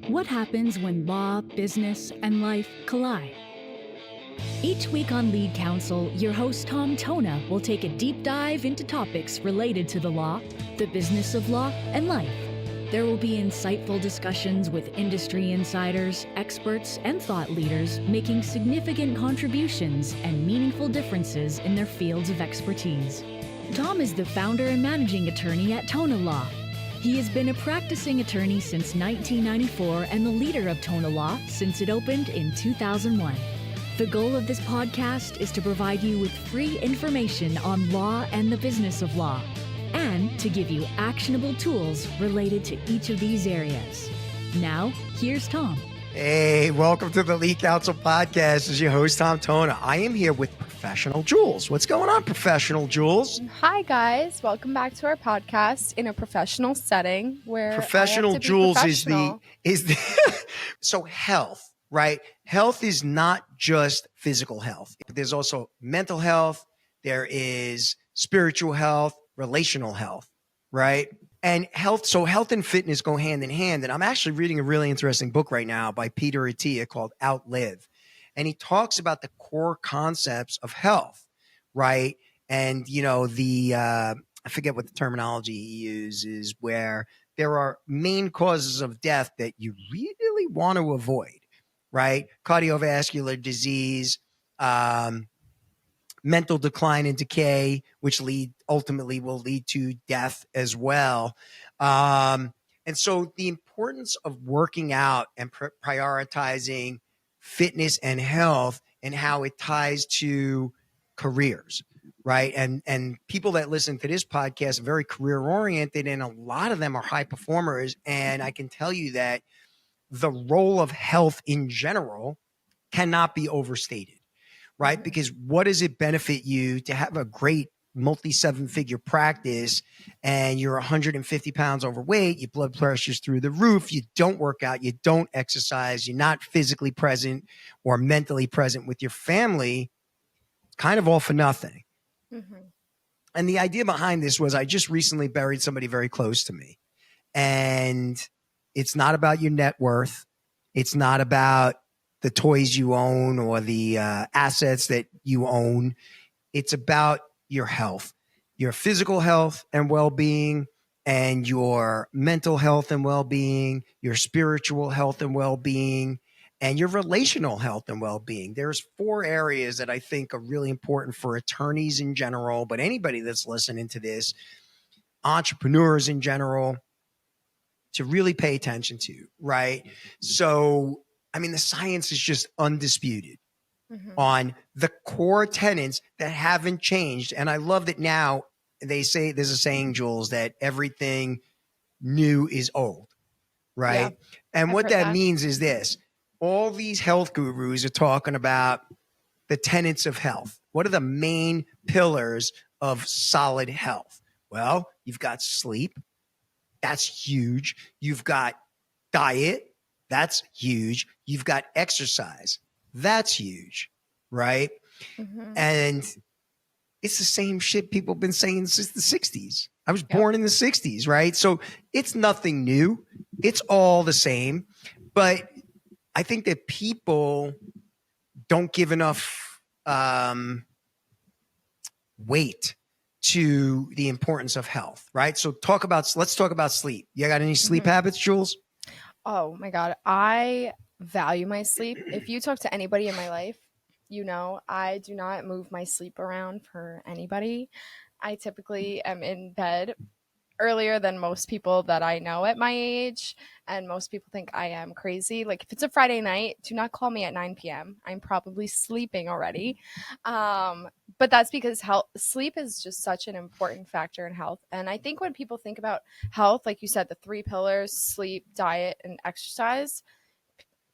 What happens when law, business, and life collide? Each week on Lead Counsel, your host Tom Tona will take a deep dive into topics related to the law, the business of law, and life. There will be insightful discussions with industry insiders, experts, and thought leaders making significant contributions and meaningful differences in their fields of expertise. Tom is the founder and managing attorney at TonaLaw. He has been a practicing attorney since 1994 and the leader of TonaLaw since it opened in 2001. The goal of this podcast is to provide you with free information on law and the business of law, and to give you actionable tools related to each of these areas. Now, here's Tom. Hey, welcome to the Lead Counsel Podcast. This is your host, Tom Tona. I am here with Professional Jules. What's going on, Professional Jules? Hi, guys. Welcome back to our podcast in a professional setting where Professional Jules is the so health, right? Health is not just physical health. There's also mental health. There is spiritual health, relational health, right? And health and fitness go hand in hand. And I'm actually reading a really interesting book right now by Peter Attia called Outlive. And he talks about the core concepts of health, right? And, I forget what the terminology he uses, where there are main causes of death that you really want to avoid, right? Cardiovascular disease, mental decline and decay, which ultimately will lead to death as well. And so the importance of working out and prioritizing fitness and health and how it ties to careers, right? And people that listen to this podcast are very career oriented, and a lot of them are high performers. And I can tell you that the role of health in general cannot be overstated. Right? Because what does it benefit you to have a great multi-seven-figure practice and you're 150 pounds overweight, your blood pressure's through the roof, you don't work out, you don't exercise, you're not physically present or mentally present with your family, kind of all for nothing. Mm-hmm. And the idea behind this was I just recently buried somebody very close to me. And it's not about your net worth. It's not about the toys you own or the assets that you own. It's about your health, your physical health and well-being, and your mental health and well-being, your spiritual health and well-being, and your relational health and well-being. There's 4 areas that I think are really important for attorneys in general, but anybody that's listening to this, entrepreneurs in general, to really pay attention to, right? So, the science is just undisputed on the core tenets that haven't changed. And I love that now they say, there's a saying, Jules, that everything new is old, right? Yeah, and what that means is this. All these health gurus are talking about the tenets of health. What are the main pillars of solid health? Well, you've got sleep. That's huge. You've got diet. That's huge. You've got exercise. That's huge, right? Mm-hmm. And it's the same shit people have been saying since the 60s. I was born in the 60s, right? So it's nothing new. It's all the same. But I think that people don't give enough weight to the importance of health, right? So let's talk about sleep. You got any sleep habits, Jules? Oh my God. I value my sleep. If you talk to anybody in my life, I do not move my sleep around for anybody. I typically am in bed earlier than most people that I know at my age. And most people think I am crazy. Like if it's a Friday night, do not call me at 9 p.m. I'm probably sleeping already. But that's because sleep is just such an important factor in health. And I think when people think about health, like you said, the 3 pillars, sleep, diet, and exercise,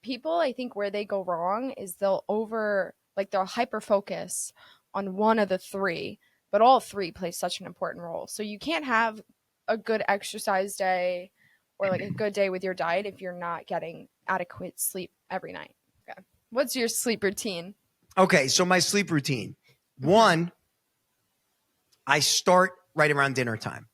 people, I think where they go wrong is they'll hyper focus on one of the 3, but all 3 play such an important role. So you can't have a good exercise day or like a good day with your diet if you're not getting adequate sleep every night. Okay. What's your sleep routine? Okay, so my sleep routine. 1, I start right around dinner time.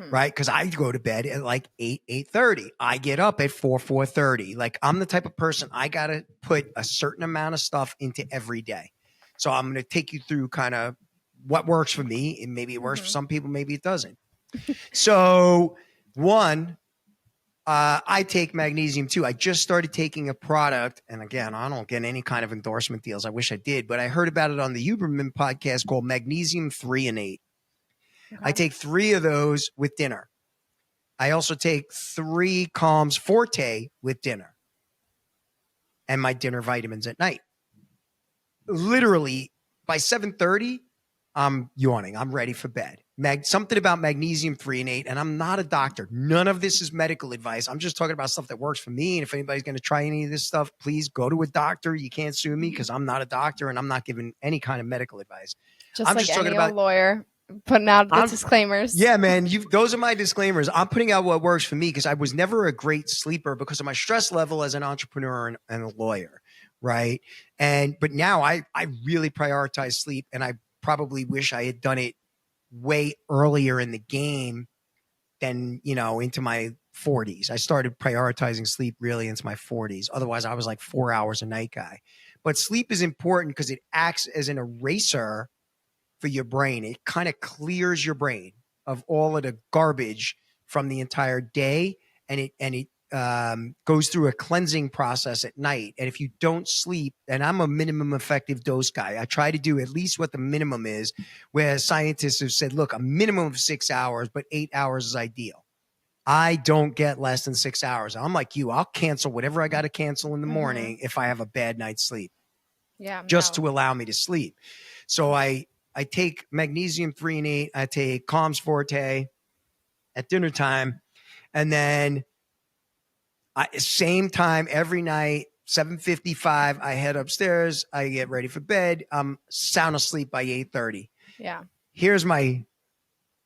right? Because I go to bed at like 8:30. I get up at 4:30. Like I'm the type of person, I got to put a certain amount of stuff into every day. So I'm going to take you through kind of what works for me. And maybe it works for some people, maybe it doesn't. So one, I take magnesium too. I just started taking a product. And again, I don't get any kind of endorsement deals. I wish I did, but I heard about it on the Huberman podcast called Magnesium 3-8. Okay. I take 3 of those with dinner. I also take 3 Calms Forte with dinner and my dinner vitamins at night. Literally by 7:30, I'm yawning. I'm ready for bed. Something about magnesium 3-8, and I'm not a doctor. None of this is medical advice. I'm just talking about stuff that works for me. And if anybody's going to try any of this stuff, please go to a doctor. You can't sue me because I'm not a doctor and I'm not giving any kind of medical advice. I'm just talking about lawyer putting out the disclaimers. Yeah, man. Those are my disclaimers. I'm putting out what works for me because I was never a great sleeper because of my stress level as an entrepreneur and a lawyer, right? But now I really prioritize sleep, and I probably wish I had done it way earlier in the game than, into my 40s. I started prioritizing sleep really into my 40s. Otherwise, I was like 4 hours a night guy. But sleep is important because it acts as an eraser for your brain. It kind of clears your brain of all of the garbage from the entire day, and it goes through a cleansing process at night. And if you don't sleep, and I'm a minimum effective dose guy, I try to do at least what the minimum is, where scientists have said, look, a minimum of 6 hours, but 8 hours is ideal. I don't get less than 6 hours. I'm like you. I'll cancel whatever I got to cancel in the morning if I have a bad night's sleep. Yeah, just to allow me to sleep. So I take magnesium 3-8. I take Calms Forte at dinner time. And then same time every night, 7:55, I head upstairs. I get ready for bed. I'm sound asleep by 8:30. Yeah. Here's my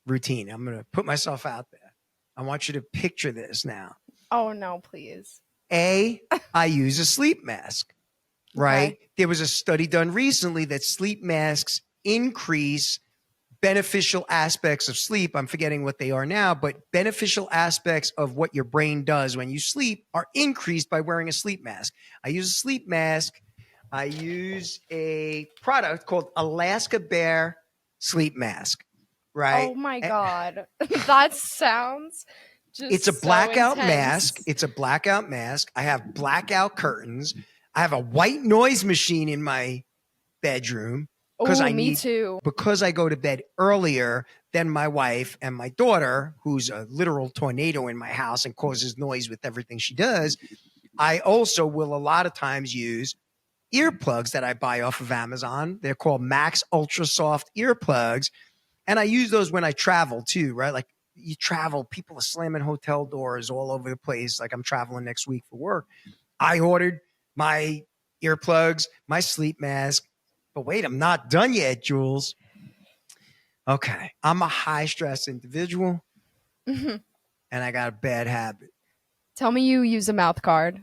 routine. I'm going to put myself out there. I want you to picture this now. Oh, no, please. I use a sleep mask, right? Okay. There was a study done recently that sleep masks increase beneficial aspects of sleep. I'm forgetting what they are now, but beneficial aspects of what your brain does when you sleep are increased by wearing a sleep mask. I use a sleep mask. I use a product called Alaska Bear Sleep Mask, right? Oh my God. That sounds just It's a blackout intense. mask. It's a blackout mask. I have blackout curtains. I have a white noise machine in my bedroom. Me too. Because I go to bed earlier than my wife and my daughter, who's a literal tornado in my house and causes noise with everything she does. I also will a lot of times use earplugs that I buy off of Amazon. They're called Max Ultra Soft earplugs. And I use those when I travel too, right? Like you travel, people are slamming hotel doors all over the place. Like I'm traveling next week for work. I ordered my earplugs, my sleep mask. But wait, I'm not done yet, Jules. Okay. I'm a high stress individual and I got a bad habit. Tell me you use a mouth guard.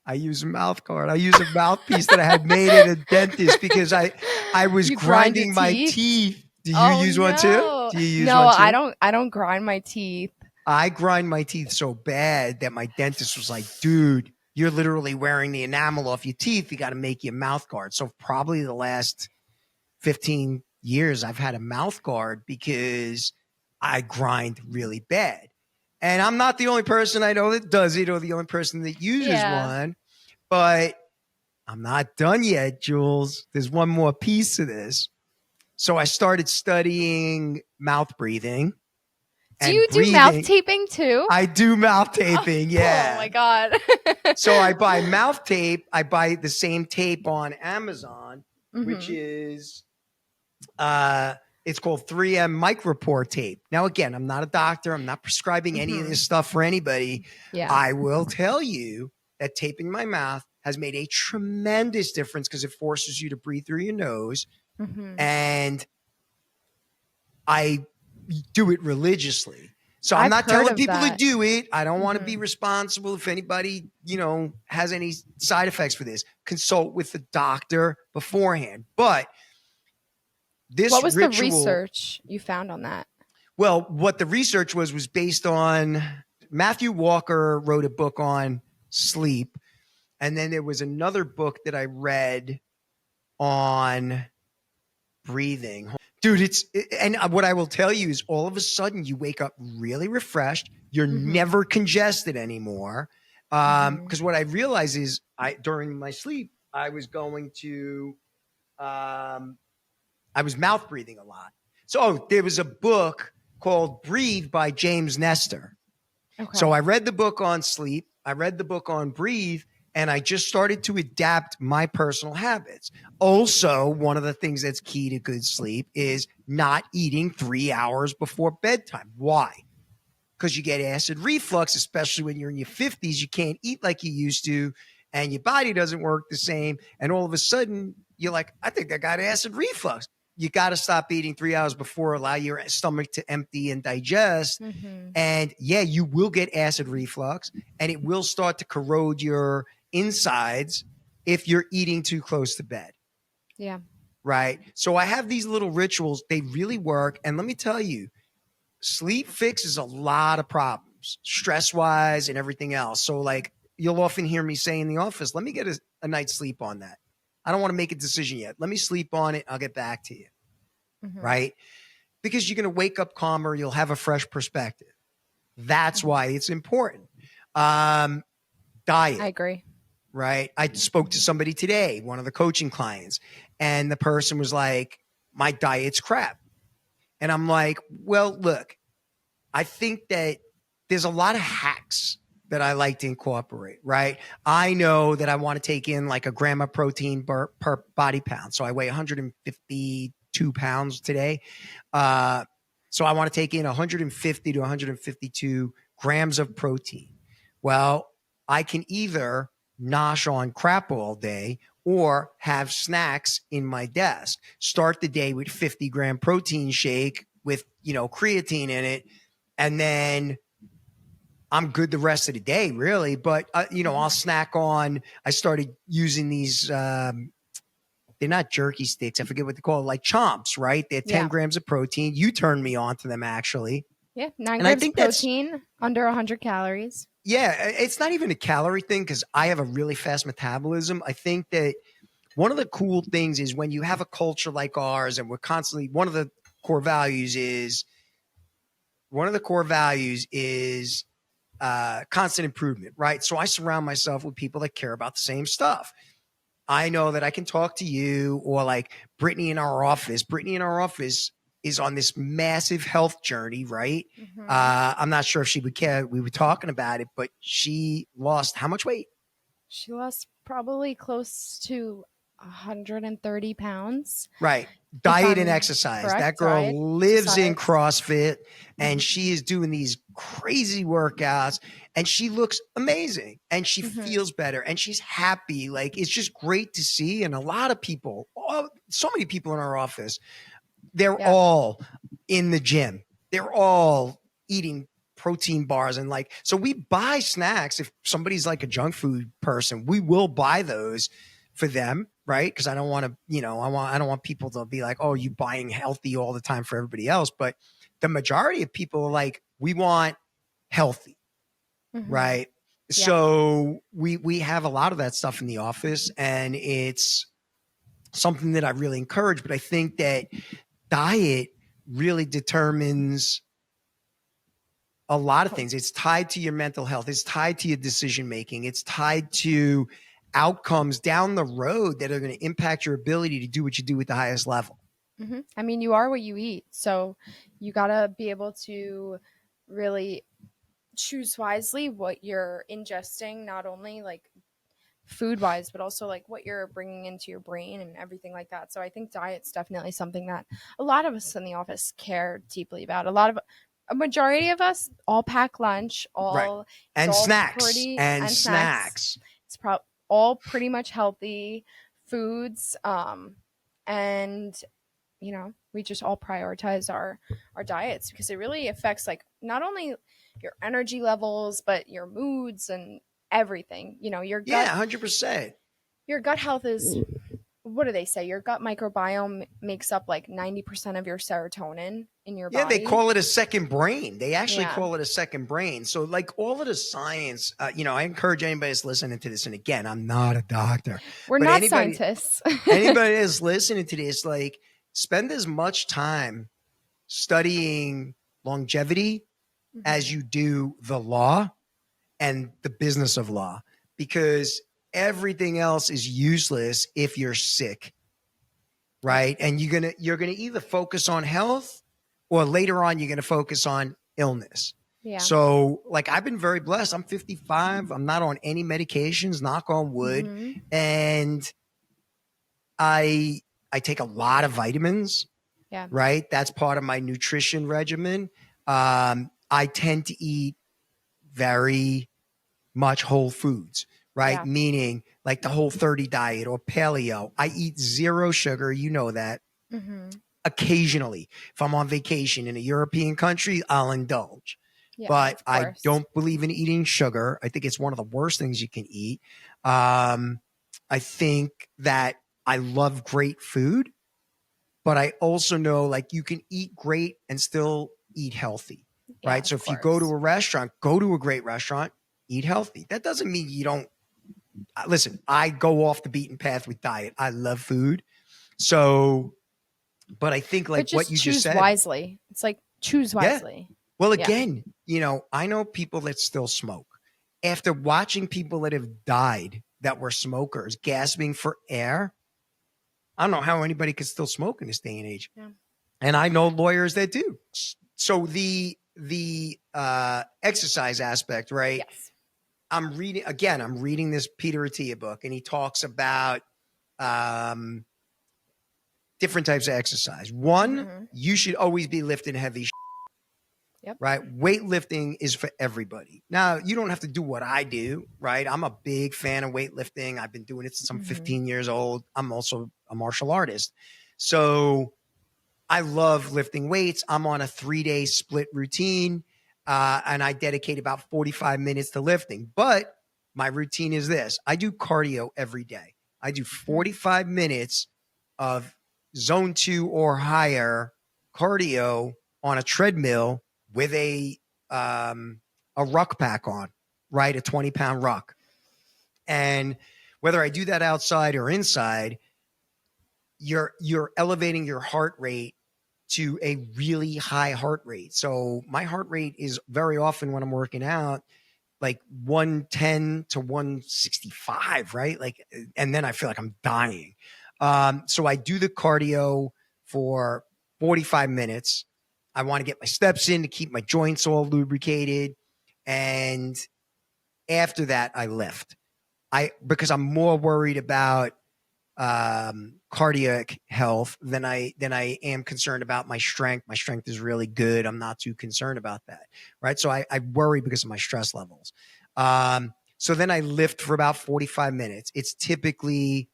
I use a mouth guard. I use a mouthpiece that I had made at a dentist because I was grinding my teeth. Do you use one too? Do you use one too? I don't grind my teeth. I grind my teeth so bad that my dentist was like, dude, you're literally wearing the enamel off your teeth. You got to make your mouth guard. So probably the last 15 years, I've had a mouth guard because I grind really bad. And I'm not the only person I know that does it or the only person that uses one. But I'm not done yet, Jules. There's one more piece to this. So I started studying mouth breathing. Do you do mouth taping too? I do mouth taping, yeah. Oh my God. So I buy mouth tape. I buy the same tape on Amazon, which is, it's called 3M Micropore tape. Now, again, I'm not a doctor. I'm not prescribing any of this stuff for anybody. Yeah. I will tell you that taping my mouth has made a tremendous difference because it forces you to breathe through your nose. And I do it religiously. So I'm not telling people to do it. I don't want to be responsible if anybody, has any side effects for this. Consult with the doctor beforehand. But this what was the research you found on that? Well, what the research was based on. Matthew Walker wrote a book on sleep. And then there was another book that I read on breathing. Dude, and what I will tell you is all of a sudden you wake up really refreshed. You're never congested anymore. Because what I realized is during my sleep, I was mouth breathing a lot. So there was a book called Breathe by James Nestor. Okay. So I read the book on sleep. I read the book on breathe. And I just started to adapt my personal habits. Also, one of the things that's key to good sleep is not eating 3 hours before bedtime. Why? Because you get acid reflux, especially when you're in your 50s. You can't eat like you used to, and your body doesn't work the same. And all of a sudden, you're like, I think I got acid reflux. You got to stop eating 3 hours before, allow your stomach to empty and digest. And yeah, you will get acid reflux, and it will start to corrode your insides if you're eating too close to bed. Yeah. Right. So I have these little rituals. They really work. And let me tell you, sleep fixes a lot of problems, stress-wise and everything else. So like you'll often hear me say in the office, let me get a night's sleep on that. I don't want to make a decision yet. Let me sleep on it. I'll get back to you. Right. Because you're going to wake up calmer. You'll have a fresh perspective. That's why it's important. Diet. I agree. Right. I spoke to somebody today, one of the coaching clients, and the person was like, my diet's crap. And I'm like, well, look, I think that there's a lot of hacks that I like to incorporate, right? I know that I want to take in like a gram of protein per body pound. So I weigh 152 pounds today. So I want to take in 150 to 152 grams of protein. Well, I can either nosh on crap all day or have snacks in my desk. Start the day with 50-gram protein shake with, creatine in it. And then I'm good the rest of the day, really. But, I'll snack on. I started using these, they're not jerky sticks. I forget what they call it, like chomps, right? They're 10 grams of protein. You turned me on to them, actually. Yeah, 9 grams of protein, under 100 calories. Yeah, it's not even a calorie thing because I have a really fast metabolism. I think that one of the cool things is when you have a culture like ours and we're constantly, one of the core values is constant improvement, right? So I surround myself with people that care about the same stuff. I know that I can talk to you or like Brittany in our office. Brittany in our office is on this massive health journey, right? I'm not sure if she would care. We were talking about it, but she lost how much weight? She lost probably close to 130 pounds. Right. Diet and exercise. Correct, that girl lives in CrossFit and she is doing these crazy workouts and she looks amazing and she feels better and she's happy. Like it's just great to see. And a lot of people, so many people in our office, they're all in the gym. They're all eating protein bars and like, so we buy snacks. If somebody's like a junk food person, we will buy those for them. Right. Cause I don't want to, I don't want people to be like, oh, you buying healthy all the time for everybody else. But the majority of people are like, we want healthy. Right. Yeah. So we have a lot of that stuff in the office and it's something that I really encourage, but I think that diet really determines a lot of things. It's tied to your mental health. It's tied to your decision-making. It's tied to outcomes down the road that are going to impact your ability to do what you do at the highest level. I mean, you are what you eat. So you got to be able to really choose wisely what you're ingesting, not only like food wise, but also like what you're bringing into your brain and everything like that. So I think diet's definitely something that a lot of us in the office care deeply about. A majority of us all pack lunch, and snacks and snacks. It's all pretty much healthy foods. And we just all prioritize our diets because it really affects like not only your energy levels, but your moods and everything. Your gut, 100%. Your gut health is what do they say? Your gut microbiome makes up like 90% of your serotonin in your Yeah, body. they call it a second brain. They actually Yeah. call it a second brain. So, like all of the science, I encourage anybody that's listening to this. And again, I'm not a doctor. We're but not scientists. anybody that's listening to this, like, spend as much time studying longevity as you do the law and the business of law, because everything else is useless if you're sick. Right. And you're gonna either focus on health, or later on you're gonna focus on illness. Yeah. So, like, I've been very blessed. I'm 55. I'm not on any medications, knock on wood. Mhm. And I take a lot of vitamins. Yeah. Right. That's part of my nutrition regimen. I tend to eat very much whole foods, right? Yeah. Meaning like the Whole30 diet or paleo. I eat zero sugar. You know that. Mm-hmm. Occasionally, if I'm on vacation in a European country, I'll indulge. Yeah, But of I course. don't believe in eating sugar. I think it's one of the worst things you can eat. I think that I love great food, but I also know like you can eat great and still eat healthy, Yeah, right? So of if you go to course. a restaurant, go to a great restaurant, eat healthy. That doesn't mean you don't. Listen, I go off the beaten path with diet. I love food. So, but I think like But what you just choose said. wisely. It's like choose Yeah. wisely. Well, Yeah. again, I know people that still smoke. After watching people that have died that were smokers gasping for air, I don't know how anybody could still smoke in this day and age. Yeah. And I know lawyers that do. So the exercise aspect, right? Yes. I'm reading this Peter Attia book, and he talks about different types of exercise. One, Mhm. you should always be lifting heavy shit. Yep. Right? Weightlifting is for everybody. Now, you don't have to do what I do, right? I'm a big fan of weightlifting. I've been doing it since I'm 15 years old. I'm also a martial artist. So I love lifting weights. I'm on a 3-day split routine, and I dedicate about 45 minutes to lifting. But my routine is this. I do cardio every day. I do 45 minutes of zone 2 or higher cardio on a treadmill with a ruck pack on, right? A 20-pound ruck. And whether I do that outside or inside, you're elevating your heart rate to a really high heart rate. So my heart rate is very often when I'm working out, like 110 to 165, right? Like, and then I feel like I'm dying. So I do the cardio for 45 minutes. I want to get my steps in to keep my joints all lubricated. And after that, I lift. Because I'm more worried about cardiac health than I am concerned about my strength. My strength is really good. I'm not too concerned about that. Right. So I worry because of my stress levels. So then I lift for about 45 minutes. It's typically,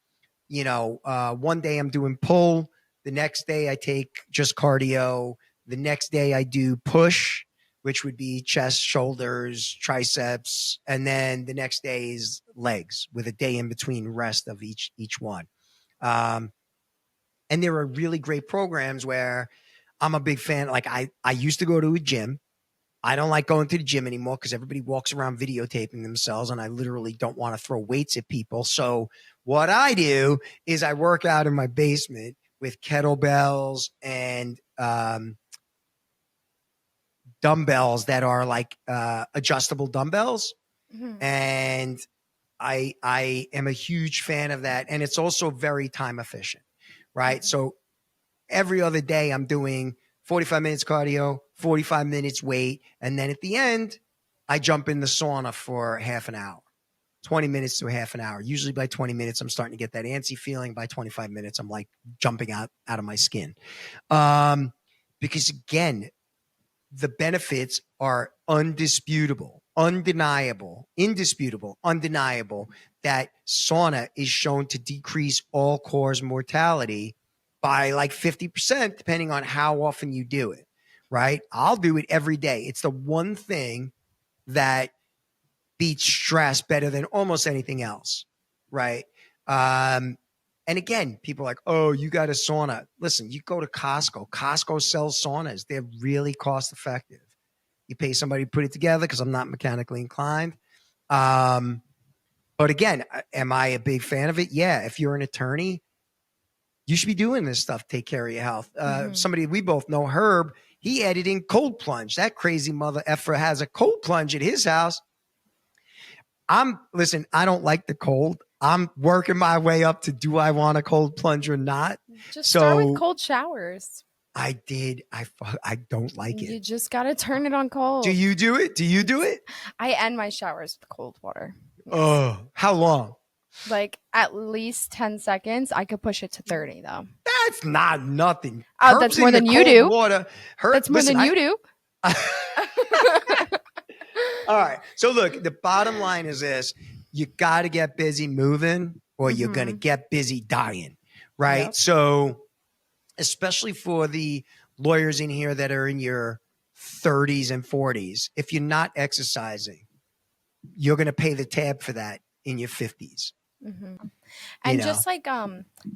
one day I'm doing pull. The next day I take just cardio. The next day I do push, which would be chest, shoulders, triceps. And then the next day is legs with a day in between rest of each one. And there are really great programs where I'm a big fan. Like I used to go to a gym. I don't like going to the gym anymore because everybody walks around videotaping themselves, and I literally don't want to throw weights at people. So what I do is I work out in my basement with kettlebells and dumbbells that are like adjustable dumbbells. Mhm. And I am a huge fan of that. And it's also very time efficient, right? So every other day I'm doing 45 minutes cardio, 45 minutes weight. And then at the end, I jump in the sauna for half an hour, 20 minutes to half an hour. Usually by 20 minutes, I'm starting to get that antsy feeling. By 25 minutes, I'm like jumping out of my skin. Because again, the benefits are undisputable, undeniable, indisputable, undeniable, that sauna is shown to decrease all cause mortality by like 50%, depending on how often you do it, right? I'll do it every day. It's the one thing that beats stress better than almost anything else, right? And again, people are like, oh, you got a sauna. Listen, you go to Costco. Costco sells saunas. They're really cost effective. You pay somebody to put it together because I'm not mechanically inclined. But again, am I a big fan of it? Yeah. If you're an attorney, you should be doing this stuff. Take care of your health. Somebody we both know, Herb, he added in cold plunge. That crazy mother effer has a cold plunge at his house. Listen, I don't like the cold. I'm working my way up to do I want a cold plunge or not. Just start with cold showers. I did. I don't like it. You just got to turn it on cold. Do you do it? Do you do it? I end my showers with cold water. Yes. Oh, how long? Like at least 10 seconds. I could push it to 30 though. That's not nothing. Oh, that's more than you do. That's more than you do. All right. So look, the bottom line is this. You got to get busy moving or you're going to get busy dying, right? Yep. So especially for the lawyers in here that are in your 30s and 40s, if you're not exercising, you're going to pay the tab for that in your 50s. And just like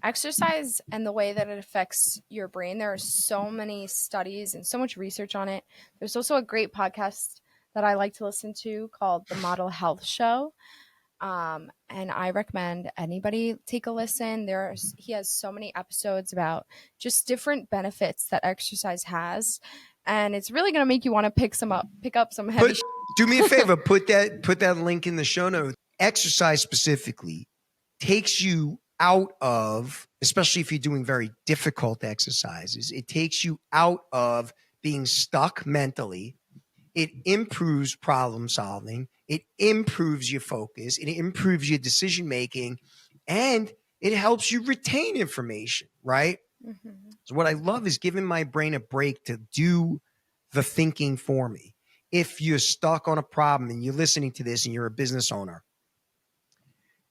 exercise and the way that it affects your brain, there are so many studies and so much research on it. There's also a great podcast that I like to listen to called The Model Health Show. And I recommend anybody take a listen. He has so many episodes about just different benefits that exercise has. And it's really going to make you want to pick up some heavy. Do me a favor, put that link in the show notes. Exercise specifically takes you out of, especially if you're doing very difficult exercises, it takes you out of being stuck mentally. It improves problem solving. It improves your focus. It improves your decision making, and it helps you retain information, right? So what I love is giving my brain a break to do the thinking for me. If you're stuck on a problem and you're listening to this and you're a business owner,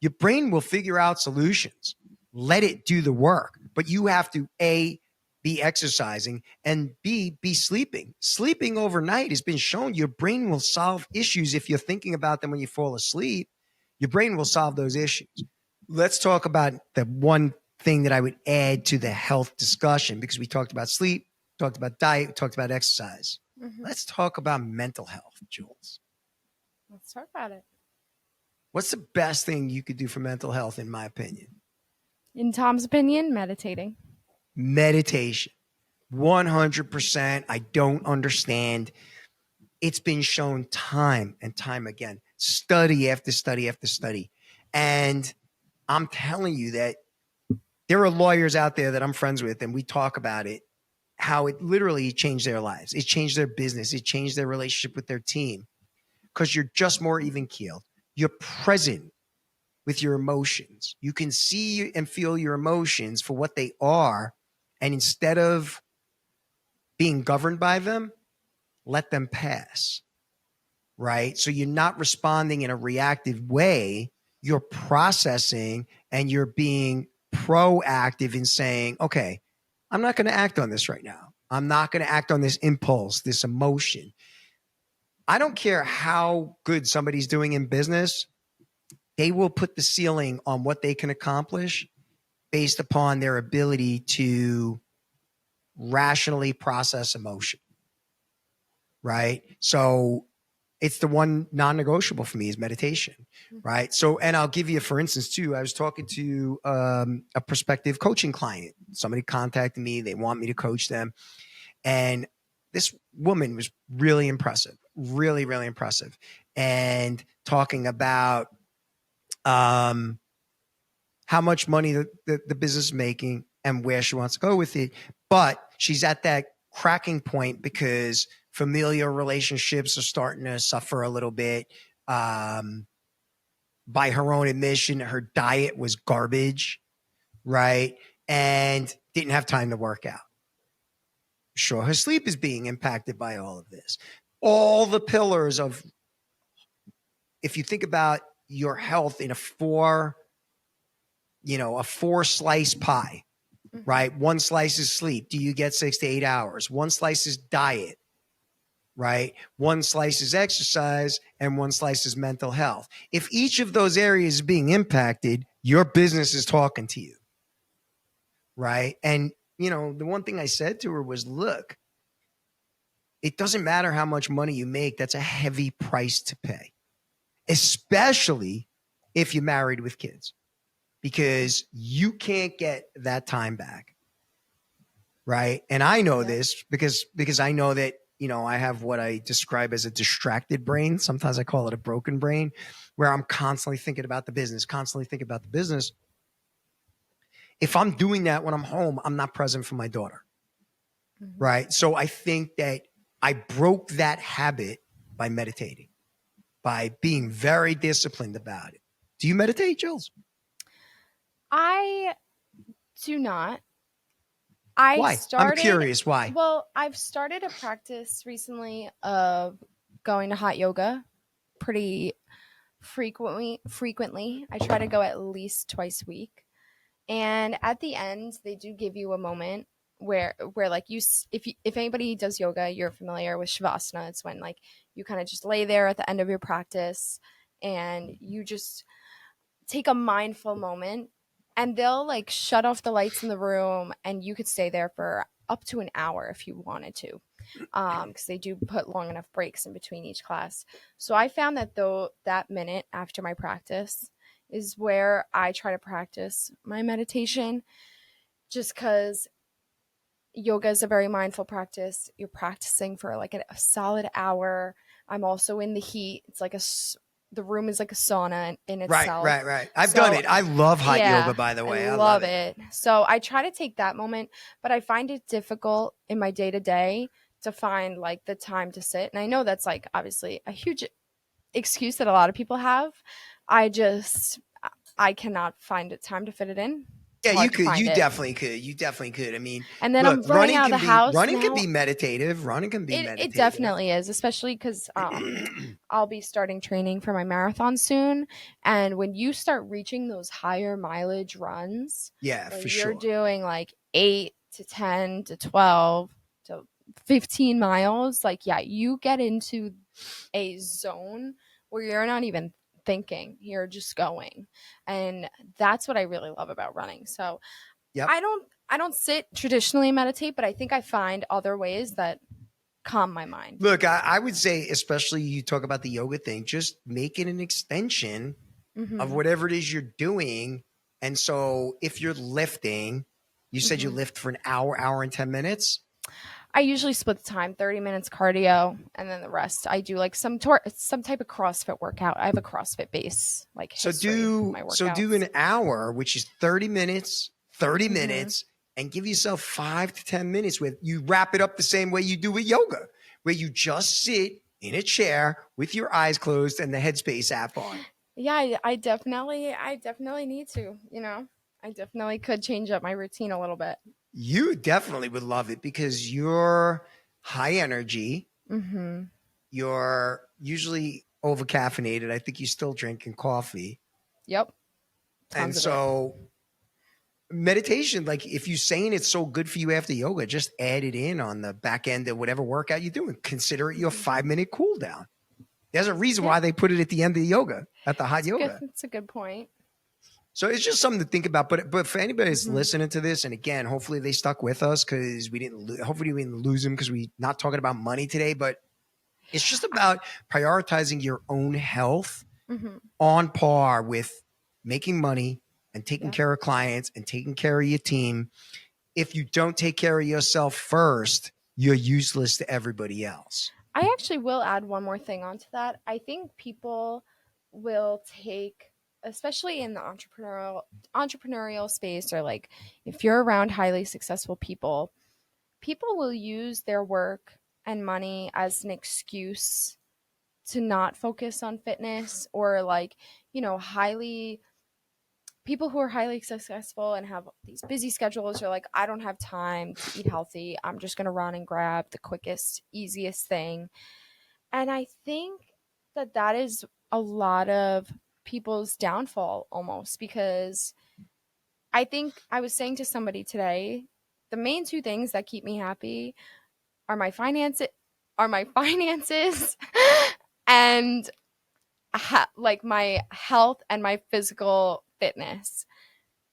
your brain will figure out solutions. Let it do the work. But you have to, A, be exercising, and B, be sleeping. Sleeping overnight has been shown your brain will solve issues if you're thinking about them when you fall asleep. Your brain will solve those issues. Let's talk about the one thing that I would add to the health discussion, because we talked about sleep, talked about diet, talked about exercise. Let's talk about mental health, Jules. Let's talk about it. What's the best thing you could do for mental health, in my opinion? In Tom's opinion, meditating. Meditation. 100%. I don't understand. It's been shown time and time again, study after study after study. And I'm telling you that there are lawyers out there that I'm friends with, and we talk about it, how it literally changed their lives. It changed their business. It changed their relationship with their team, because you're just more even-keeled. You're present with your emotions. You can see and feel your emotions for what they are. And instead of being governed by them, let them pass, right? So you're not responding in a reactive way. You're processing and you're being proactive in saying, okay, I'm not going to act on this right now. I'm not going to act on this impulse, this emotion. I don't care how good somebody's doing in business. They will put the ceiling on what they can accomplish based upon their ability to rationally process emotion, right? So it's the one non-negotiable for me is meditation, right? So, and I'll give you, for instance, too, I was talking to a prospective coaching client. Somebody contacted me. They want me to coach them. And this woman was really impressive, really, really impressive. And talking about how much money the business is making and where she wants to go with it. But she's at that cracking point because familial relationships are starting to suffer a little bit. By her own admission, her diet was garbage, right? And didn't have time to work out. Sure, her sleep is being impacted by all of this. All the pillars of, if you think about your health in a four slice pie, right? One slice is sleep. Do you get 6 to 8 hours? One slice is diet, right? One slice is exercise, and one slice is mental health. If each of those areas is being impacted, your business is talking to you. right? And, the one thing I said to her was, look, it doesn't matter how much money you make. That's a heavy price to pay, especially if you're married with kids, because you can't get that time back. Right. And I know this because I know that, I have what I describe as a distracted brain. Sometimes I call it a broken brain, where I'm constantly thinking about the business, If I'm doing that when I'm home, I'm not present for my daughter. Mm-hmm. Right. So I think that I broke that habit by meditating, by being very disciplined about it. Do you meditate, Jules? I do not. Why? I'm curious. Why? Well, I've started a practice recently of going to hot yoga pretty frequently. I try to go at least twice a week. And at the end, they do give you a moment where like if anybody does yoga, you're familiar with shavasana. It's when like you kind of just lay there at the end of your practice and you just take a mindful moment, and they'll like shut off the lights in the room and you could stay there for up to an hour if you wanted to, because they do put long enough breaks in between each class. So I found that though that minute after my practice is where I try to practice my meditation, just because yoga is a very mindful practice. You're practicing for like a solid hour. I'm also in the heat. It's like the room is like a sauna in itself. Right. I've done it. I love hot yoga, by the way. I love it. So I try to take that moment, but I find it difficult in my day to day to find like the time to sit. And I know that's like obviously a huge excuse that a lot of people have. I cannot find it time to fit it in. Yeah, you could. You definitely could. You definitely could. I mean, and then look, I'm running out of the house. Running can be meditative. Running can be meditative. It definitely is, especially because I'll be starting training for my marathon soon. And when you start reaching those higher mileage runs, you're doing like 8 to 10 to 12 to 15 miles. Like, you get into a zone where you're not even thinking, you're just going. And that's what I really love about running. So I don't sit traditionally meditate, but I think I find other ways that calm my mind. Look, I would say, especially you talk about the yoga thing, just make it an extension of whatever it is you're doing. And so if you're lifting, you said you lift for an hour and 10 minutes. I usually split the time, 30 minutes cardio, and then the rest I do like some type of CrossFit workout. I have a CrossFit base, like so do an hour, which is 30 minutes, and give yourself 5 to 10 minutes where you wrap it up the same way you do with yoga, where you just sit in a chair with your eyes closed and the Headspace app on. Yeah, I definitely need to, I definitely could change up my routine a little bit. You definitely would love it because you're high energy. You're usually over caffeinated. I think you're still drinking coffee. Yep. And so meditation, like if you're saying it's so good for you after yoga, just add it in on the back end of whatever workout you're doing. Consider it your 5-minute cool down. There's a reason why they put it at the end of the yoga, at the hot yoga. That's a good point. So it's just something to think about. But for anybody who's listening to this, and again, hopefully they stuck with us because hopefully we didn't lose them because we're not talking about money today. But it's just about prioritizing your own health on par with making money and taking care of clients and taking care of your team. If you don't take care of yourself first, you're useless to everybody else. I actually will add one more thing onto that. I think people will take, especially in the entrepreneurial space, or like if you're around highly successful people will use their work and money as an excuse to not focus on fitness, or like, people who are highly successful and have these busy schedules are like, I don't have time to eat healthy. I'm just going to run and grab the quickest, easiest thing. And I think that is a lot of people's downfall almost, because I think I was saying to somebody today, the main 2 things that keep me happy are my finances and like my health and my physical fitness.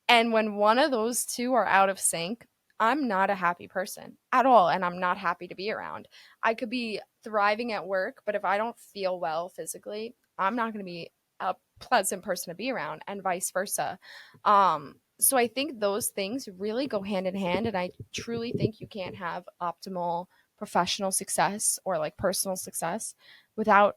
And when one of those two are out of sync, I'm not a happy person at all. And I'm not happy to be around. I could be thriving at work, but if I don't feel well physically, I'm not going to be a pleasant person to be around, and vice versa. So I think those things really go hand in hand. And I truly think you can't have optimal professional success or like personal success without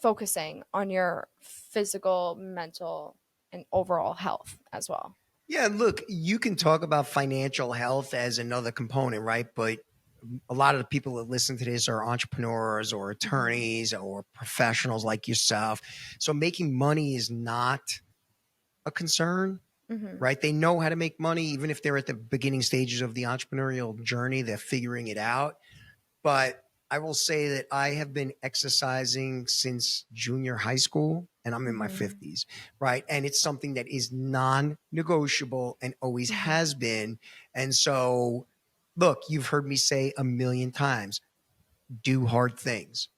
focusing on your physical, mental, and overall health as well. Yeah, look, you can talk about financial health as another component, right? But a lot of the people that listen to this are entrepreneurs or attorneys or professionals like yourself. So making money is not a concern, right? They know how to make money, even if they're at the beginning stages of the entrepreneurial journey, they're figuring it out. But I will say that I have been exercising since junior high school and I'm in my 50s, right? And it's something that is non-negotiable and always has been. And so, look, you've heard me say a million times, do hard things,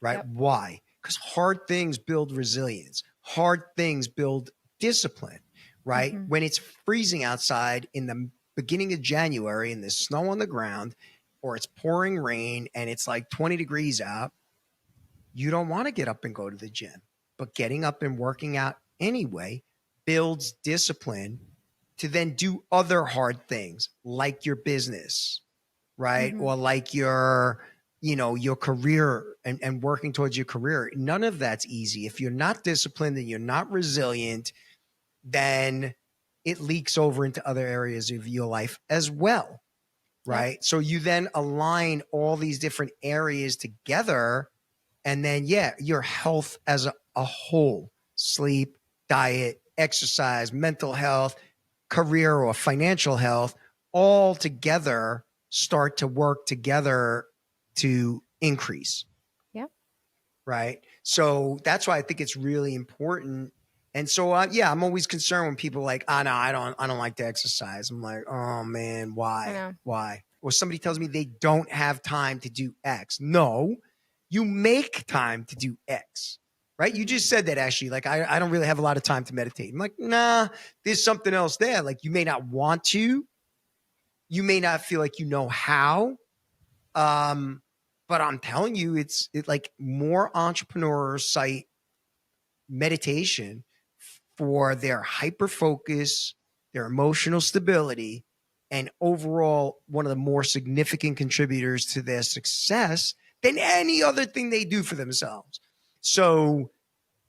right? Yep. Why? Because hard things build resilience. Hard things build discipline, right? When it's freezing outside in the beginning of January and there's snow on the ground, or it's pouring rain and it's like 20 degrees out, you don't want to get up and go to the gym. But getting up and working out anyway builds discipline to then do other hard things like your business, right? Or like your, your career and working towards your career. None of that's easy. If you're not disciplined and you're not resilient, then it leaks over into other areas of your life as well. Right. Yep. So you then align all these different areas together. And then, your health as a whole, sleep, diet, exercise, mental health, career or financial health, all together start to work together to increase. Yep. Right. So that's why I think it's really important. And so, I'm always concerned when people are like, no, I don't like to exercise. I'm like, oh man, why? Why? Or somebody tells me they don't have time to do X. No, you make time to do X, right? You just said that, Ashley. Like, I don't really have a lot of time to meditate. I'm like, nah, there's something else there. Like, you may not want to, you may not feel like you know how. But I'm telling you, it's like more entrepreneurs cite meditation for their hyper focus, their emotional stability, and overall one of the more significant contributors to their success than any other thing they do for themselves. So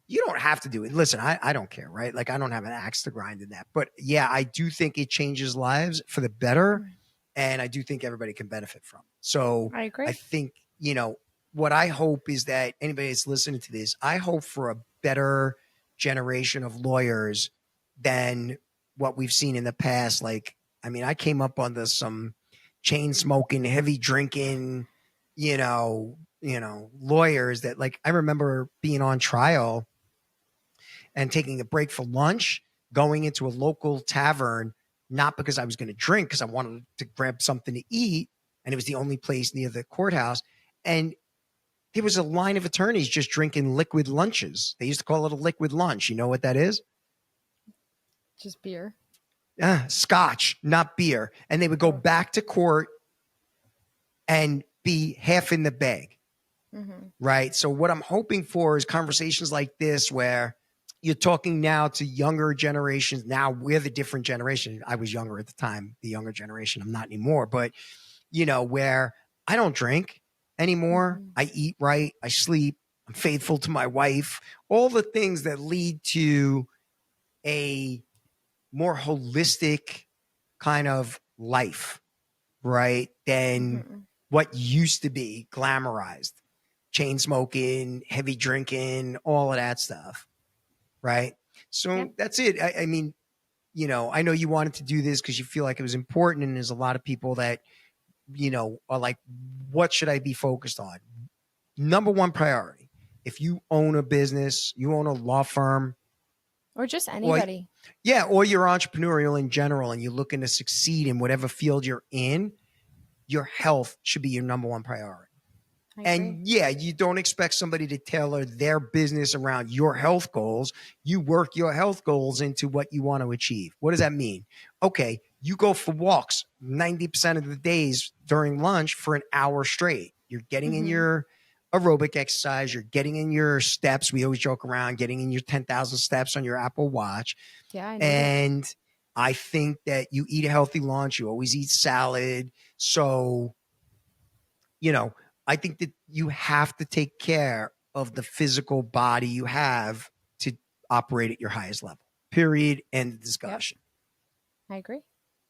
you don't have to do it. Listen, I don't care, right? Like, I don't have an axe to grind in that. But I do think it changes lives for the better. And I do think everybody can benefit from it. So I agree. I think, what I hope is that anybody that's listening to this, I hope for a better generation of lawyers than what we've seen in the past. Like, I came up under some chain smoking, heavy drinking, lawyers that, like, I remember being on trial and taking a break for lunch, going into a local tavern, not because I was going to drink, because I wanted to grab something to eat. And it was the only place near the courthouse. And there was a line of attorneys just drinking liquid lunches. They used to call it a liquid lunch. You know what that is? Just beer. Scotch, not beer. And they would go back to court and be half in the bag. Right? So what I'm hoping for is conversations like this where you're talking now to younger generations. Now we're the different generation. I was younger at the time, the younger generation. I'm not anymore. But, where I don't drink anymore. I eat right. I sleep. I'm faithful to my wife. All the things that lead to a more holistic kind of life, right? Than what used to be glamorized. Chain smoking, heavy drinking, all of that stuff. Right. So that's it. I mean, I know you wanted to do this because you feel like it was important. And there's a lot of people that, are like, what should I be focused on? Number one priority. If you own a business, you own a law firm. Or just anybody. Or you're entrepreneurial in general and you're looking to succeed in whatever field you're in, your health should be your number one priority. I agree. And yeah, you don't expect somebody to tailor their business around your health goals. You work your health goals into what you want to achieve. What does that mean? Okay, you go for walks 90% of the days during lunch for an hour straight. You're getting in your aerobic exercise, you're getting in your steps. We always joke around getting in your 10,000 steps on your Apple Watch. Yeah, I need it. And I think that you eat a healthy lunch, you always eat salad. So, I think that you have to take care of the physical body you have to operate at your highest level. Period. End of discussion. I agree.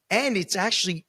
And it's actually